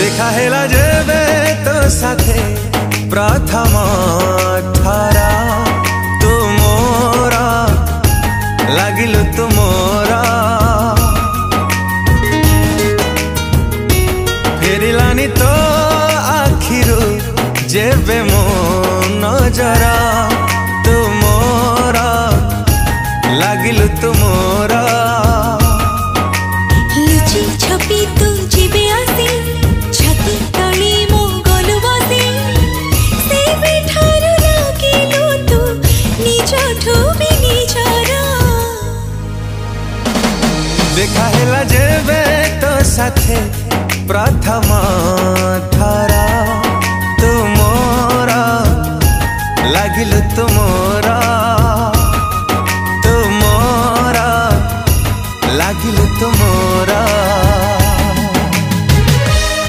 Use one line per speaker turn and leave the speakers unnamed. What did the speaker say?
देखा हेला जेबे तो साथे प्रथम थरा तू मोरा लागिलु तू मोरा फेरिलानी तो आखिरु जेबे मो नजरा तू मोरा लागिलु तू मोरा
लुचि छपी तू जीवे आसी छाती तली मो गलु बसी से बेठारु लागिलु तू निज ठुबी निजरा
देखा हेला जेबे तो साथे प्रथम थरा तू मोरा लागिलु तू मोरा।